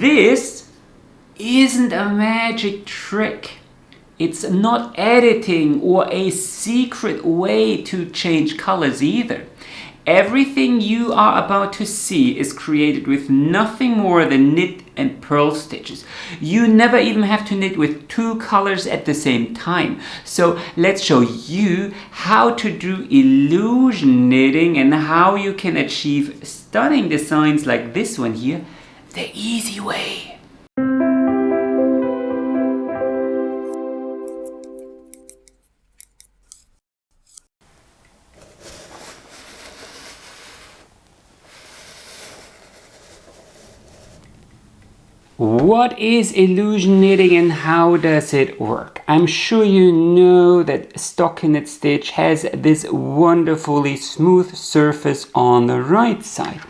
this isn't a magic trick. It's not editing or a secret way to change colors either. Everything you are about to see is created with nothing more than knit and purl stitches. You never even have to knit with two colors at the same time. So let's show you how to do illusion knitting and how you can achieve stunning designs like this one here the easy way. What is illusion knitting and how does it work? I'm sure you know that stockinette stitch has this wonderfully smooth surface on the right side.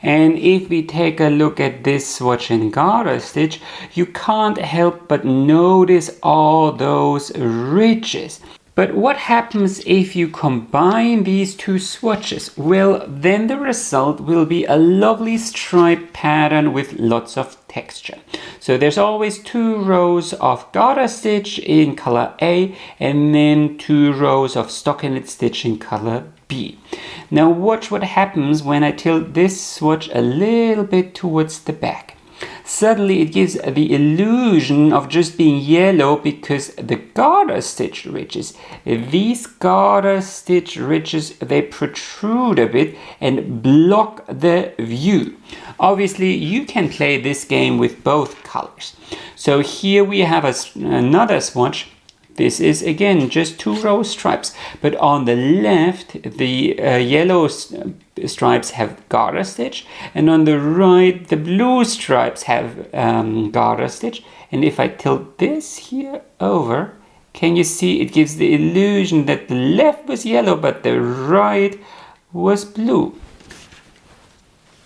And if we take a look at this swatch in garter stitch, you can't help but notice all those ridges. But what happens if you combine these two swatches? Well, then the result will be a lovely stripe pattern with lots of texture. So there's always 2 rows of garter stitch in color A and then 2 rows of stockinette stitch in color B. Now watch what happens when I tilt this swatch a little bit towards the back. Suddenly it gives the illusion of just being yellow because the garter stitch ridges, these garter stitch ridges, they protrude a bit and block the view. Obviously you can play this game with both colors. So here we have another swatch. This is again just 2 row stripes, but on the left the yellow stripes have garter stitch, and on the right the blue stripes have garter stitch. And if I tilt this here over, can you see it gives the illusion that the left was yellow but the right was blue.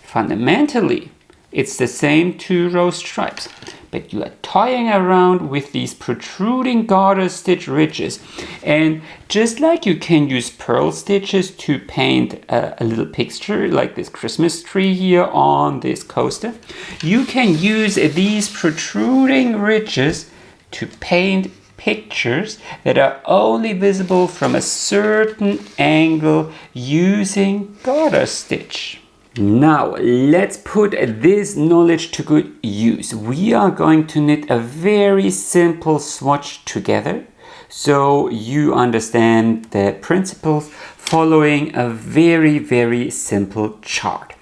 Fundamentally it's the same 2 row stripes, but you are toying around with these protruding garter stitch ridges. And just like you can use purl stitches to paint a little picture like this Christmas tree here on this coaster, you can use these protruding ridges to paint pictures that are only visible from a certain angle using garter stitch. Now let's put this knowledge to good use. We are going to knit a very simple swatch together so you understand the principles following a very simple chart.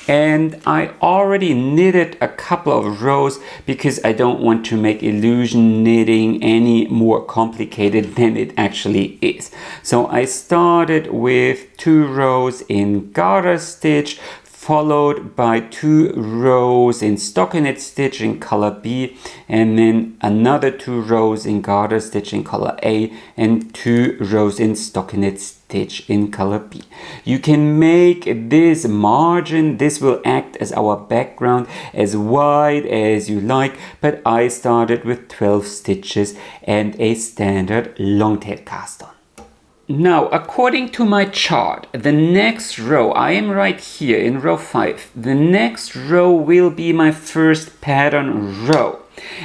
And I already knitted a couple of rows because I don't want to make illusion knitting any more complicated than it actually is. So I started with 2 rows in garter stitch, followed by 2 rows in stockinette stitch in color B, and then another 2 rows in garter stitch in color A, and 2 rows in stockinette stitch in color B. You can make this margin, this will act as our background, as wide as you like, but I started with 12 stitches and a standard long tail cast on. Now, according to my chart, the next row, I am right here in row 5, the next row will be my first pattern row.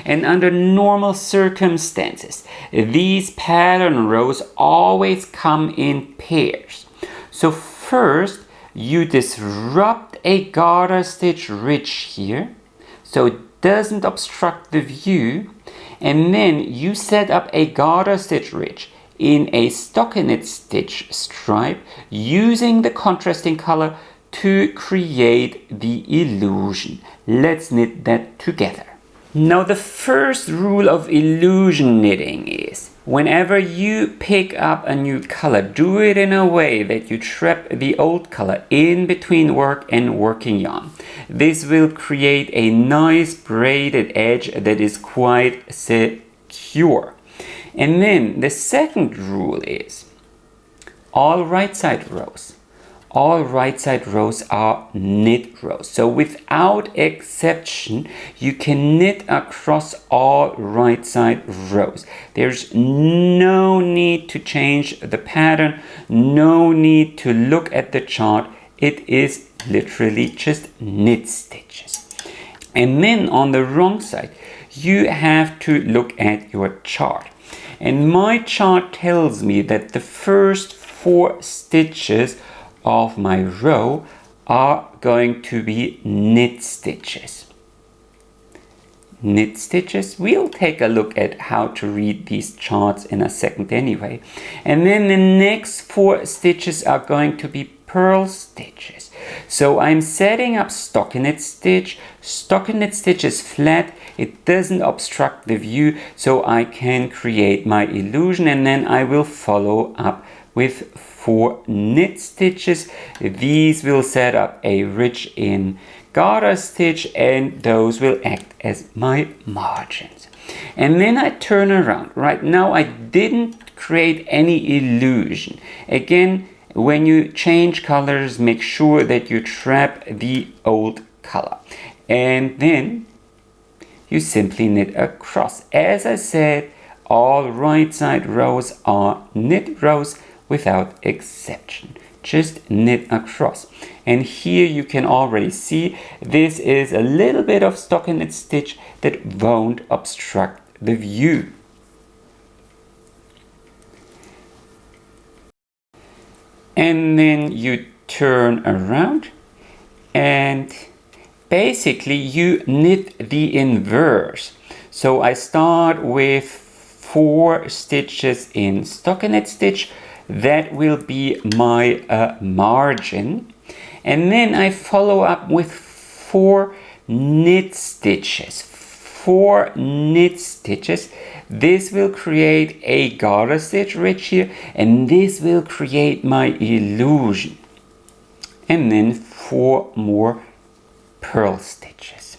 And under normal circumstances, these pattern rows always come in pairs. So first, you disrupt a garter stitch ridge here, so it doesn't obstruct the view, and then you set up a garter stitch ridge in a stockinette stitch stripe using the contrasting color to create the illusion. Let's knit that together. Now the first rule of illusion knitting is whenever you pick up a new color, do it in a way that you trap the old color in between work and working yarn. This will create a nice braided edge that is quite secure. And then the second rule is all right side rows. All right side rows are knit rows. So without exception, you can knit across all right side rows. There's no need to change the pattern, no need to look at the chart. It is literally just knit stitches. And then on the wrong side, you have to look at your chart. And my chart tells me that the first 4 stitches of my row are going to be knit stitches. Knit stitches. We'll take a look at how to read these charts in a second anyway. And then the next 4 stitches are going to be purl stitches. So I'm setting up stockinette stitch. Stockinette stitch is flat. It doesn't obstruct the view, so I can create my illusion, and then I will follow up with 4 knit stitches. These will set up a ridge in garter stitch, and those will act as my margins. And then I turn around. Right now I didn't create any illusion. Again, when you change colors, make sure that you trap the old color. And then you simply knit across. As I said, all right side rows are knit rows without exception. Just knit across. And here you can already see this is a little bit of stockinette stitch that won't obstruct the view. And then you turn around and basically you knit the inverse. So I start with 4 stitches in stockinette stitch. That will be my margin. And then I follow up with 4 knit stitches. 4 knit stitches. This will create a garter stitch ridge here, and this will create my illusion. And then 4 more purl stitches.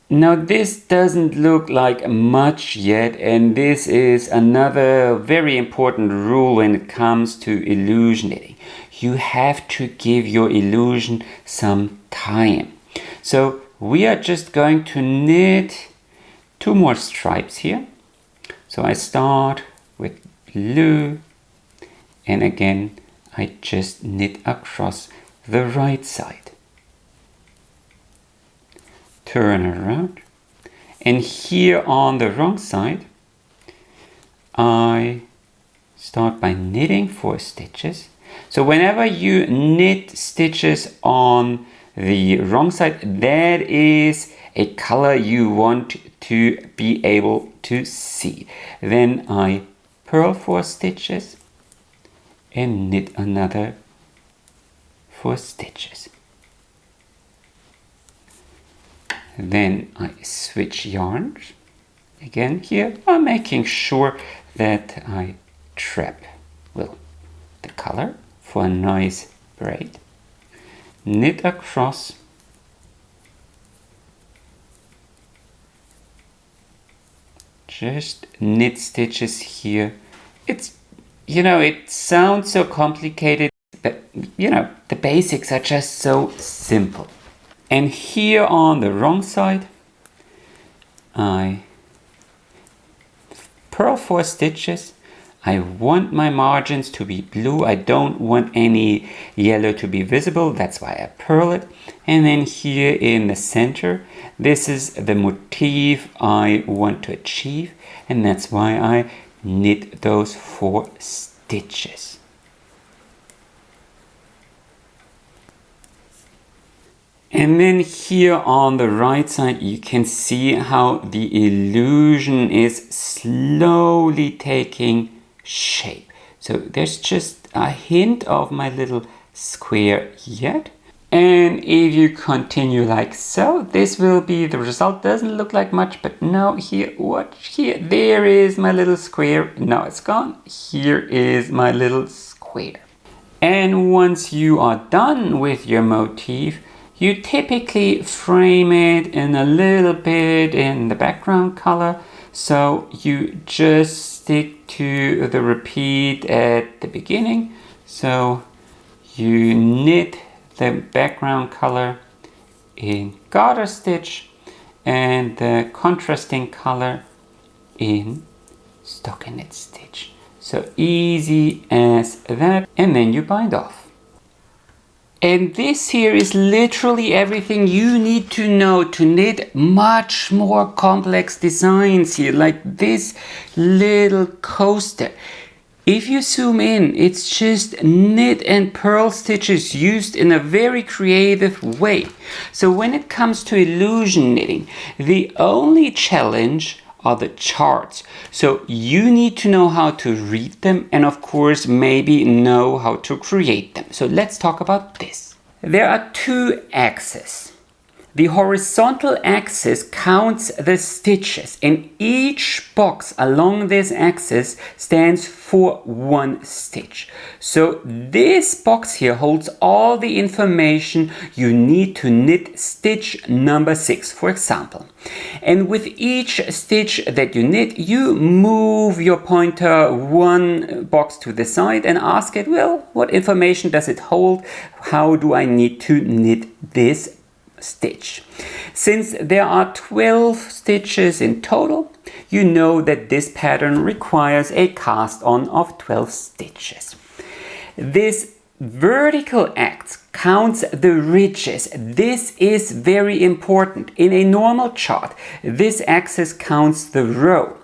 Now this doesn't look like much yet, and this is another very important rule when it comes to illusion knitting. You have to give your illusion some time. So we are just going to knit 2 more stripes here. So I start with blue, and again I just knit across the right side. Turn around, and here on the wrong side I start by knitting 4 stitches. So whenever you knit stitches on the wrong side, that is a color you want to be able to see. Then I purl 4 stitches and knit another 4 stitches. Then I switch yarns. Again here I'm making sure that I trap, well, the color for a nice braid. Knit across. Just knit stitches here. It's, it sounds so complicated, but the basics are just so simple. And here on the wrong side, I purl 4 stitches. I want my margins to be blue. I don't want any yellow to be visible. That's why I purl it. And then here in the center, this is the motif I want to achieve. And that's why I knit those 4 stitches. And then here on the right side, you can see how the illusion is slowly taking shape. So there's just a hint of my little square yet. And if you continue like so, this will be the result. Doesn't look like much, but no, here, there is my little square. Now it's gone. Here is my little square. And once you are done with your motif, you typically frame it in a little bit in the background color. So you just stick to the repeat at the beginning. So you knit the background color in garter stitch and the contrasting color in stockinette stitch. So easy as that, and then you bind off. And this here is literally everything you need to know to knit much more complex designs here, like this little coaster. If you zoom in, it's just knit and purl stitches used in a very creative way. So when it comes to illusion knitting, the only challenge are the charts. So you need to know how to read them and of course maybe know how to create them. So let's talk about this. There are two axes. The horizontal axis counts the stitches and each box along this axis stands for 1 stitch. So this box here holds all the information you need to knit stitch number 6, for example. And with each stitch that you knit, you move your pointer 1 box to the side and ask it, well, what information does it hold? How do I need to knit this stitch? Since there are 12 stitches in total, you know that this pattern requires a cast on of 12 stitches. This vertical axis counts the ridges. This is very important. In a normal chart, this axis counts the row.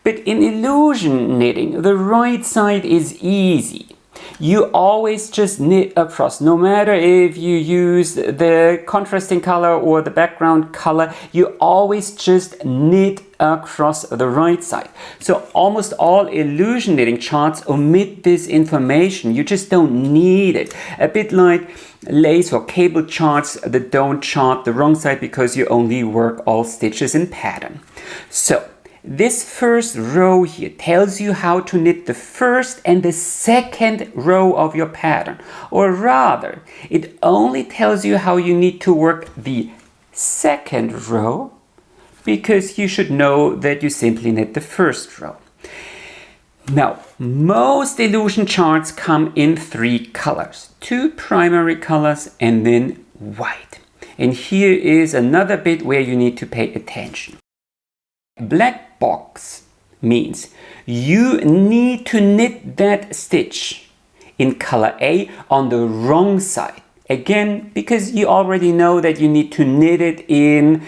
But in illusion knitting, the right side is easy. You always just knit across. No matter if you use the contrasting color or the background color, you always just knit across the right side. So almost all illusion knitting charts omit this information. You just don't need it. A bit like lace or cable charts that don't chart the wrong side because you only work all stitches in pattern. So this first row here tells you how to knit the first and the second row of your pattern. Or rather, it only tells you how you need to work the second row because you should know that you simply knit the first row. Now, most illusion charts come in 3 colors. 2 primary colors and then white. And here is another bit where you need to pay attention. Black box means you need to knit that stitch in color A on the wrong side. Again, because you already know that you need to knit it in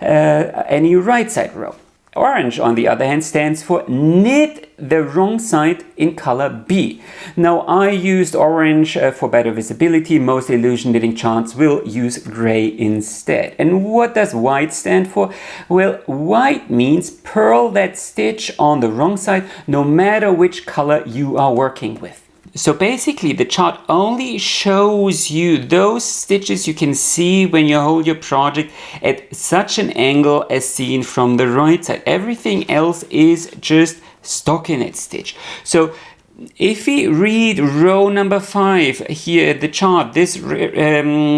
any right side row. Orange, on the other hand, stands for knit the wrong side in color B. Now, I used orange for better visibility. Most illusion knitting charts will use gray instead. And what does white stand for? Well, white means purl that stitch on the wrong side, no matter which color you are working with. So basically the chart only shows you those stitches you can see when you hold your project at such an angle as seen from the right side. Everything else is just stockinette stitch. So if we read row number 5 here at the chart, this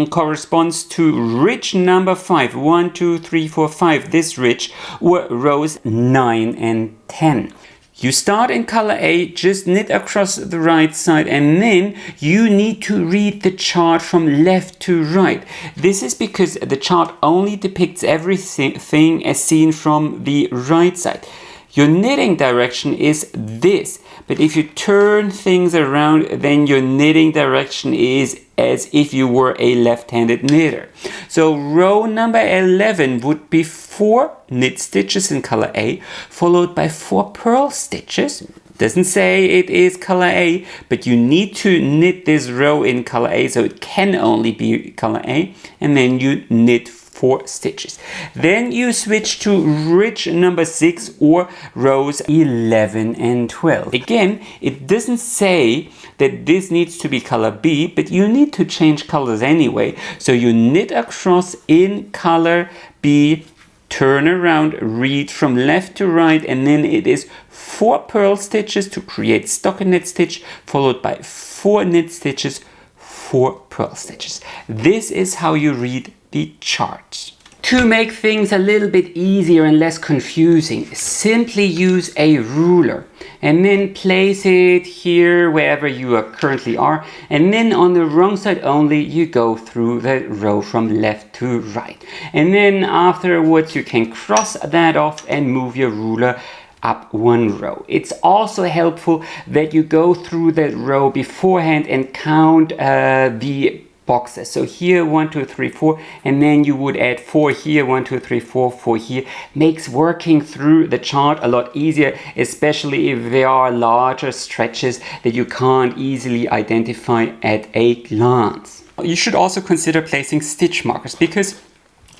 corresponds to ridge number 5. 1, 2, 3, 4, 5. This ridge were rows 9 and 10. You start in color A, just knit across the right side, and then you need to read the chart from left to right. This is because the chart only depicts everything as seen from the right side. Your knitting direction is this, but if you turn things around, then your knitting direction is as if you were a left-handed knitter. So row number 11 would be 4 knit stitches in color A, followed by 4 purl stitches. Doesn't say it is color A, but you need to knit this row in color A, so it can only be color A, and then you knit 4 stitches. Then you switch to ridge number 6 or rows 11 and 12. Again, it doesn't say that this needs to be color B, but you need to change colors anyway. So you knit across in color B, turn around, read from left to right, and then it is 4 purl stitches to create stockinette stitch, followed by 4 knit stitches, 4 purl stitches. This is how you read the charts. To make things a little bit easier and less confusing, simply use a ruler and then place it here wherever you currently are, and then on the wrong side only you go through the row from left to right, and then afterwards you can cross that off and move your ruler up 1 row. It's also helpful that you go through that row beforehand and count the boxes. So here 1, 2, 3, 4, and then you would add 4 here, 1, 2, 3, 4, 4 here. Makes working through the chart a lot easier, especially if there are larger stretches that you can't easily identify at a glance. You should also consider placing stitch markers, because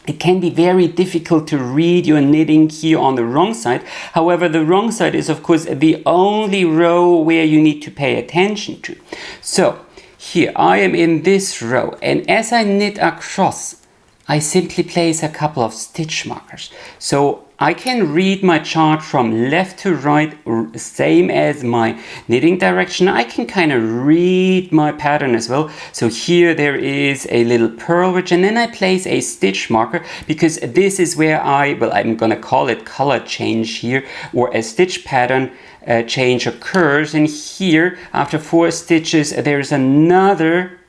it can be very difficult to read your knitting here on the wrong side. However, the wrong side is of course the only row where you need to pay attention to. So here I am in this row, and as I knit across, I simply place a couple of stitch markers. So I can read my chart from left to right, same as my knitting direction. I can kind of read my pattern as well. So here there is a little purl ridge, and then I place a stitch marker, because this is where I'm gonna call it color change here, or a stitch pattern change occurs. And here after 4 stitches there's another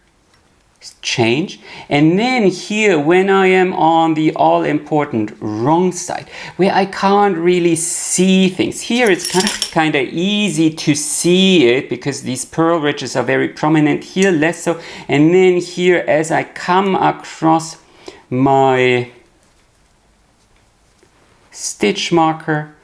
change, and then here when I am on the all-important wrong side, where I can't really see things, here it's kind of easy to see it because these purl ridges are very prominent, here less so. And then here as I come across my stitch marker,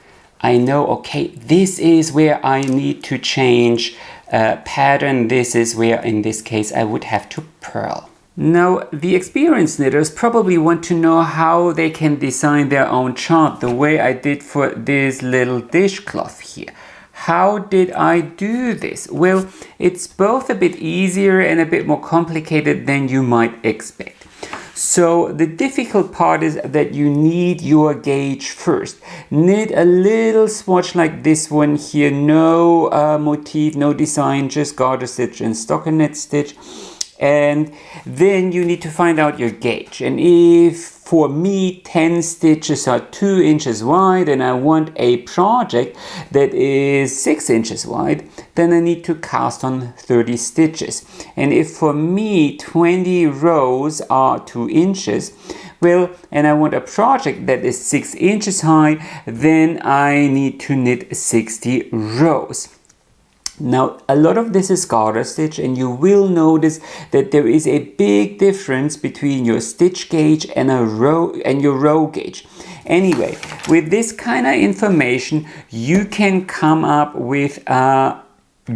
I know, okay, this is where I need to change pattern. This is where in this case I would have to purl. Now the experienced knitters probably want to know how they can design their own chart the way I did for this little dishcloth here. How did I do this? Well, it's both a bit easier and a bit more complicated than you might expect. So the difficult part is that you need your gauge first. Knit a little swatch like this one here, no motif, no design, just garter stitch and stockinette stitch. And then you need to find out your gauge. And if for me 10 stitches are 2 inches wide and I want a project that is 6 inches wide, then I need to cast on 30 stitches. And if for me 20 rows are 2 inches, well, and I want a project that is 6 inches high, then I need to knit 60 rows. Now, a lot of this is garter stitch, and you will notice that there is a big difference between your stitch gauge and your row gauge. Anyway, with this kind of information, you can come up with a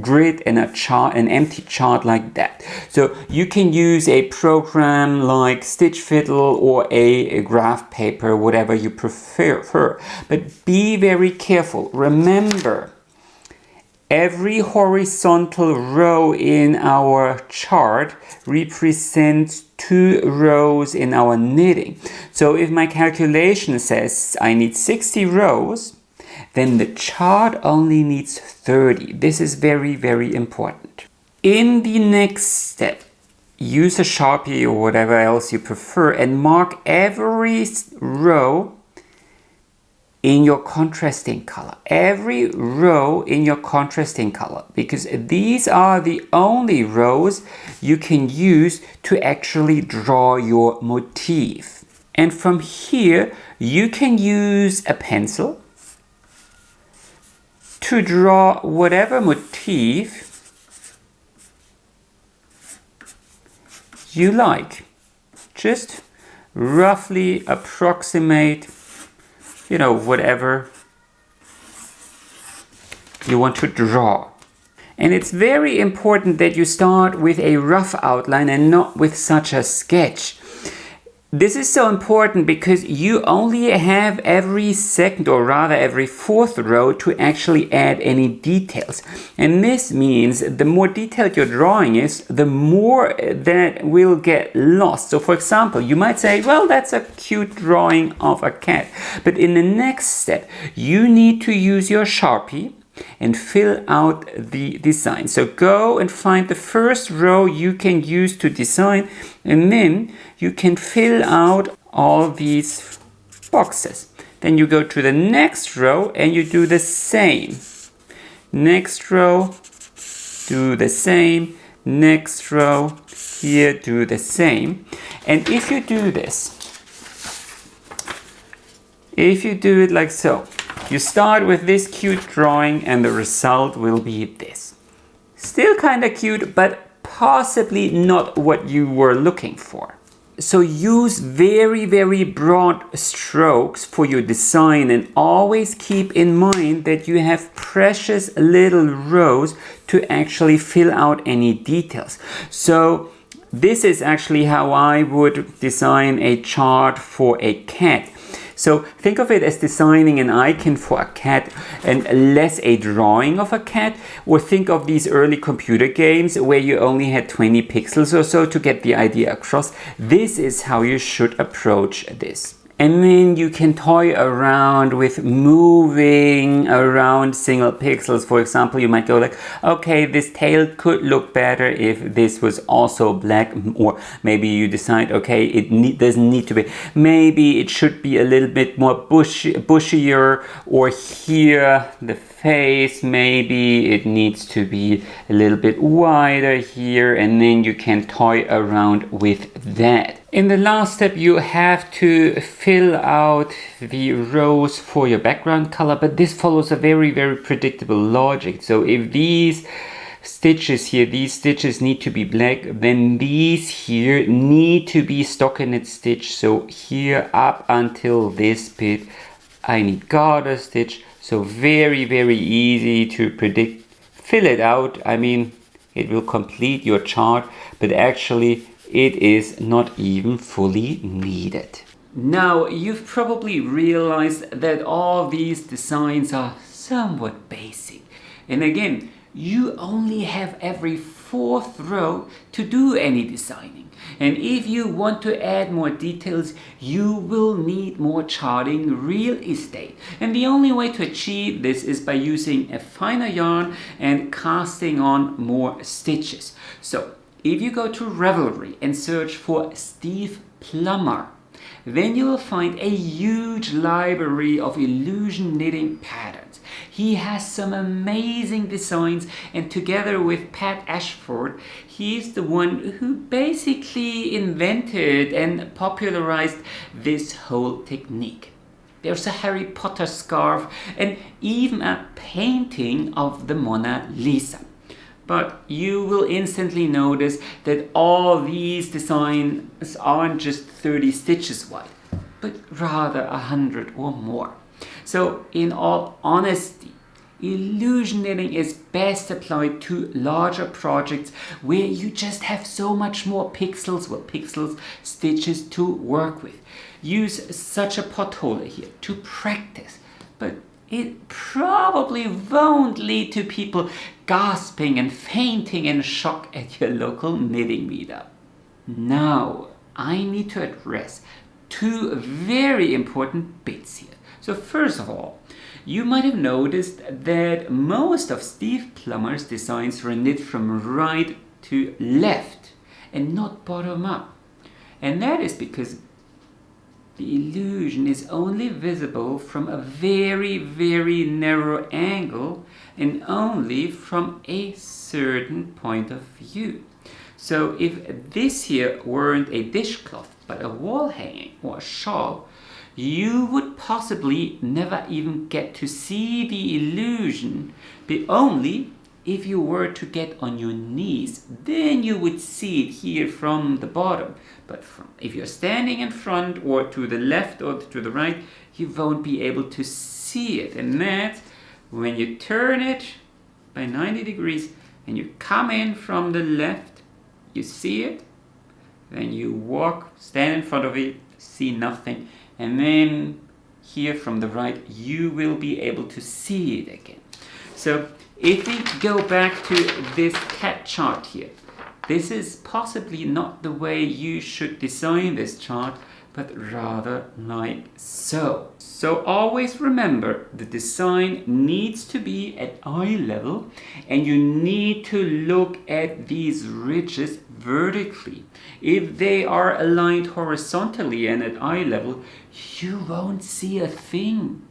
grid and a chart, an empty chart like that. So you can use a program like Stitch Fiddle or a graph paper, whatever you prefer. But be very careful. Remember, every horizontal row in our chart represents 2 rows in our knitting. So if my calculation says I need 60 rows, then the chart only needs 30. This is very, very important. In the next step, use a Sharpie or whatever else you prefer and mark every row in your contrasting color. Every row in your contrasting color, because these are the only rows you can use to actually draw your motif. And from here, you can use a pencil to draw whatever motif you like. Just roughly approximate, you know, whatever you want to draw. And it's very important that you start with a rough outline and not with such a sketch. This is so important because you only have every second, or rather every 4th row, to actually add any details. And this means the more detailed your drawing is, the more that will get lost. So for example, you might say, well, that's a cute drawing of a cat. But in the next step, you need to use your Sharpie and fill out the design. So go and find the first row you can use to design, and then you can fill out all these boxes. Then you go to the next row and you do the same. Next row, do the same. Next row, here do the same. And if you do this, if you do it like so, you start with this cute drawing and the result will be this. Still kind of cute, but possibly not what you were looking for. So use very, very broad strokes for your design, and always keep in mind that you have precious little rows to actually fill out any details. So this is actually how I would design a chart for a cat. So think of it as designing an icon for a cat and less a drawing of a cat. Or think of these early computer games where you only had 20 pixels or so to get the idea across. This is how you should approach this. And then you can toy around with moving around single pixels. For example, you might go like, okay, this tail could look better if this was also black. Or maybe you decide, okay, it doesn't need to be. Maybe it should be a little bit more bushier. Or here, the face, maybe it needs to be a little bit wider here. And then you can toy around with that. In the last step, you have to fill out the rows for your background color, but this follows a very, very predictable logic. So if these stitches here, these stitches need to be black, then these here need to be stockinette stitch. So here up until this bit, I need garter stitch. So very, very easy to predict. Fill it out. I mean, it will complete your chart, but actually it is not even fully needed. Now, you've probably realized that all these designs are somewhat basic. And again, you only have every fourth row to do any designing. And if you want to add more details, you will need more charting real estate. And the only way to achieve this is by using a finer yarn and casting on more stitches. So if you go to Ravelry and search for Steve Plummer, then you will find a huge library of illusion knitting patterns. He has some amazing designs, and together with Pat Ashford, he's the one who basically invented and popularized this whole technique. There's a Harry Potter scarf and even a painting of the Mona Lisa. But you will instantly notice that all these designs aren't just 30 stitches wide, but rather 100 or more. So in all honesty, illusion knitting is best applied to larger projects where you just have so much more pixels, stitches to work with. Use such a potholder here to practice, but it probably won't lead to people gasping and fainting in shock at your local knitting meetup. Now, I need to address two very important bits here. So first of all, you might have noticed that most of Steve Plummer's designs were knit from right to left and not bottom up. And that is because the illusion is only visible from a very, very narrow angle and only from a certain point of view. So if this here weren't a dishcloth but a wall hanging or a shawl, you would possibly never even get to see the illusion, but only if you were to get on your knees, then you would see it here from the bottom. But if you're standing in front or to the left or to the right, you won't be able to see it. And that's when you turn it by 90 degrees and you come in from the left, you see it, then you stand in front of it, see nothing, and then here from the right, you will be able to see it again. So if we go back to this cat chart here, this is possibly not the way you should design this chart, but rather like so. So always remember, the design needs to be at eye level, and you need to look at these ridges vertically. If they are aligned horizontally and at eye level, you won't see a thing.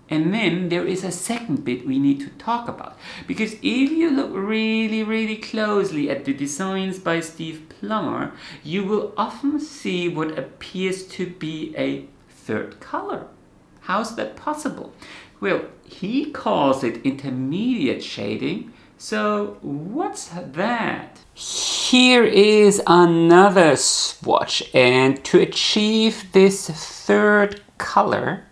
And then there is a second bit we need to talk about. Because if you look really, really closely at the designs by Steve Plummer, you will often see what appears to be a third color. How's that possible? Well, he calls it intermediate shading. So what's that? here is another swatch, and to achieve this third color,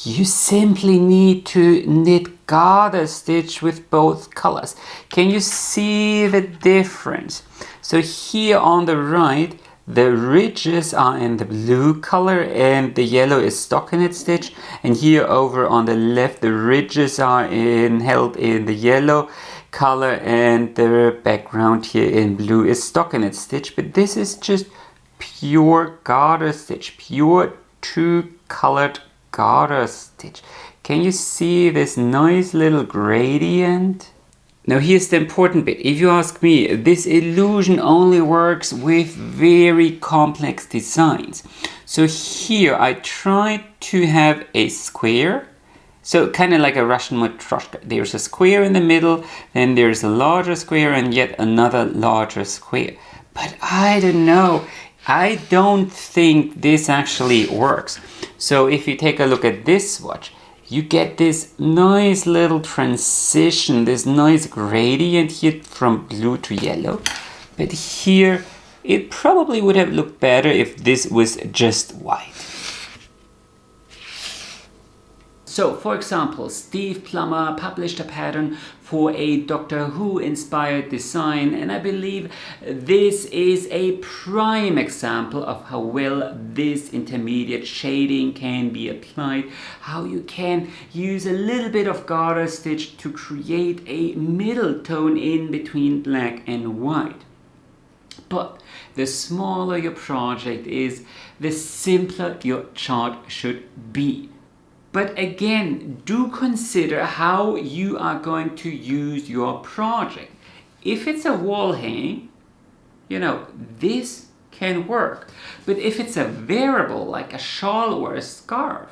you simply need to knit garter stitch with both colors. Can you see the difference? So here on the right, the ridges are in the blue color and the yellow is stockinette stitch, and here over on the left the ridges are held in the yellow color and the background here in blue is stockinette stitch. But this is just pure garter stitch, pure two-colored garter stitch. Can you see this nice little gradient? Now here's the important bit. If you ask me, this illusion only works with very complex designs. So here I tried to have a square, so kind of like a Russian matryoshka. There's a square in the middle, then there's a larger square and yet another larger square. But I don't know, I don't think this actually works. So if you take a look at this swatch, you get this nice little transition, this nice gradient here from blue to yellow. But here, it probably would have looked better if this was just white. So, for example, Steve Plummer published a pattern for a Doctor Who inspired design, and I believe this is a prime example of how well this intermediate shading can be applied, how you can use a little bit of garter stitch to create a middle tone in between black and white. But the smaller your project is, the simpler your chart should be. But again, do consider how you are going to use your project. If it's a wall hanging, this can work. But if it's a wearable, like a shawl or a scarf,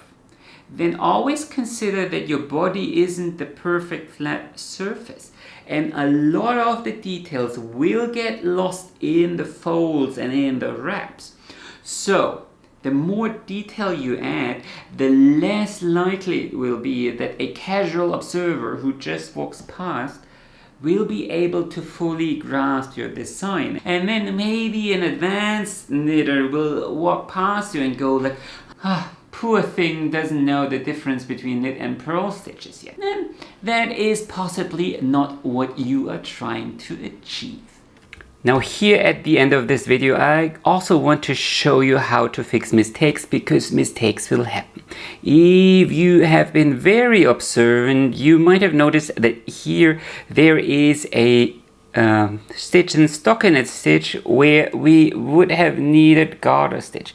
then always consider that your body isn't the perfect flat surface. And a lot of the details will get lost in the folds and in the wraps. So, the more detail you add, the less likely it will be that a casual observer who just walks past will be able to fully grasp your design. And then maybe an advanced knitter will walk past you and go like, poor thing doesn't know the difference between knit and purl stitches yet. And that is possibly not what you are trying to achieve. Now here at the end of this video, I also want to show you how to fix mistakes, because mistakes will happen. If you have been very observant, you might have noticed that here there is a stitch and stockinette stitch where we would have needed garter stitch.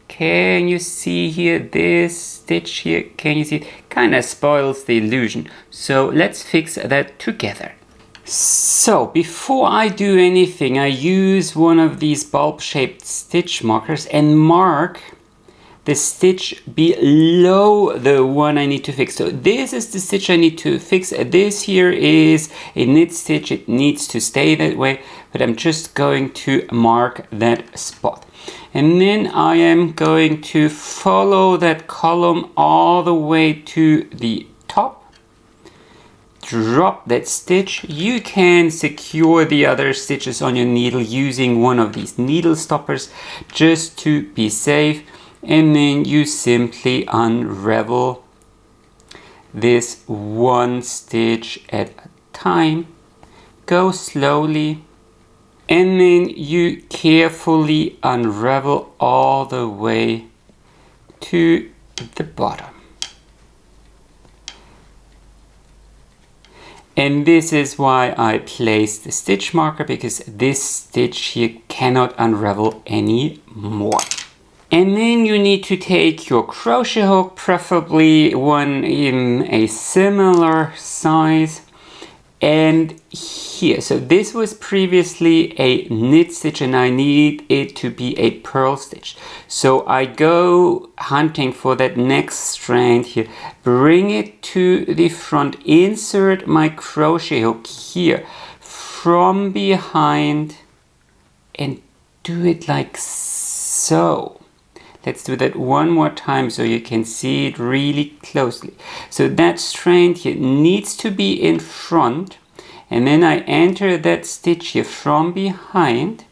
Can you see here this stitch here? Can you see it? Kind of spoils the illusion. So let's fix that together. So before I do anything, I use one of these bulb-shaped stitch markers and mark the stitch below the one I need to fix. So this is the stitch I need to fix. This here is a knit stitch. It needs to stay that way, but I'm just going to mark that spot. And then I am going to follow that column all the way to the top. Drop that stitch. You can secure the other stitches on your needle using one of these needle stoppers just to be safe, and then you simply unravel this one stitch at a time. Go slowly, and then you carefully unravel all the way to the bottom. And this is why I placed the stitch marker, because this stitch here cannot unravel anymore. And then you need to take your crochet hook, preferably one in a similar size, and here. So this was previously a knit stitch and I need it to be a purl stitch. So I go hunting for that next strand here, bring it to the front, insert my crochet hook here from behind and do it like so. Let's do that one more time so you can see it really closely. So that strand here needs to be in front, and then I enter that stitch here from behind,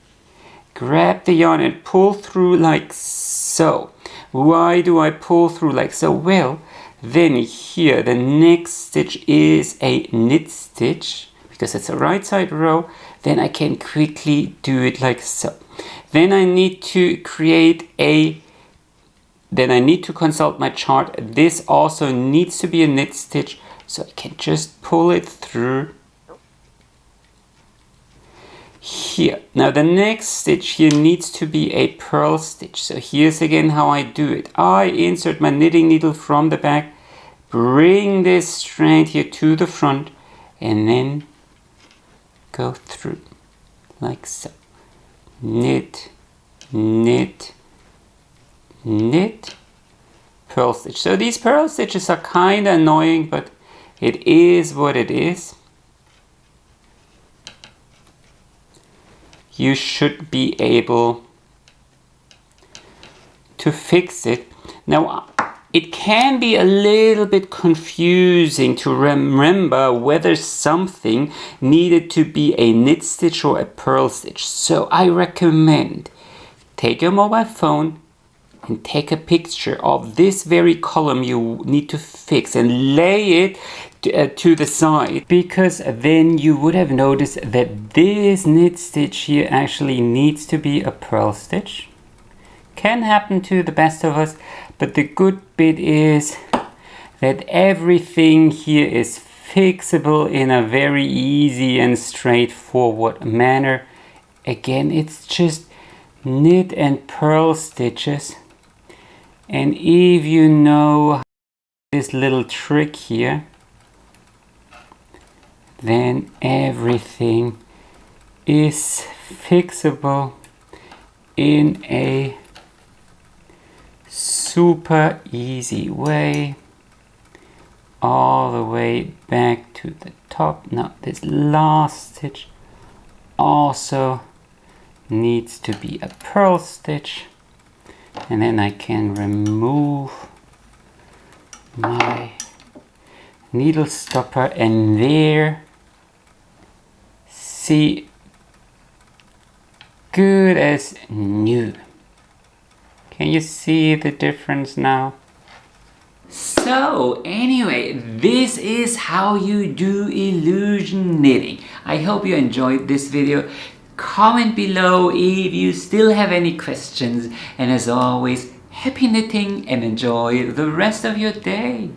grab the yarn and pull through like so. Why do I pull through like so? Well, then here the next stitch is a knit stitch because it's a right side row. Then I can quickly do it like so. Then I need to consult my chart. This also needs to be a knit stitch, so I can just pull it through here. Now the next stitch here needs to be a purl stitch. So here's again how I do it. I insert my knitting needle from the back, bring this strand here to the front, and then go through like so. Knit, knit, knit, purl stitch. So these purl stitches are kind of annoying, but it is what it is. You should be able to fix it. Now, it can be a little bit confusing to remember whether something needed to be a knit stitch or a purl stitch. So I recommend take your mobile phone and take a picture of this very column you need to fix and lay it to the side, because then you would have noticed that this knit stitch here actually needs to be a purl stitch. Can happen to the best of us, but the good bit is that everything here is fixable in a very easy and straightforward manner. Again, it's just knit and purl stitches, and if you know this little trick here, then everything is fixable in a super easy way all the way back to the top. Now this last stitch also needs to be a purl stitch, and then I can remove my needle stopper, and there, see, good as new. Can you see the difference now? So anyway, this is how you do illusion knitting. I hope you enjoyed this video. Comment below if you still have any questions, and as always, happy knitting and enjoy the rest of your day.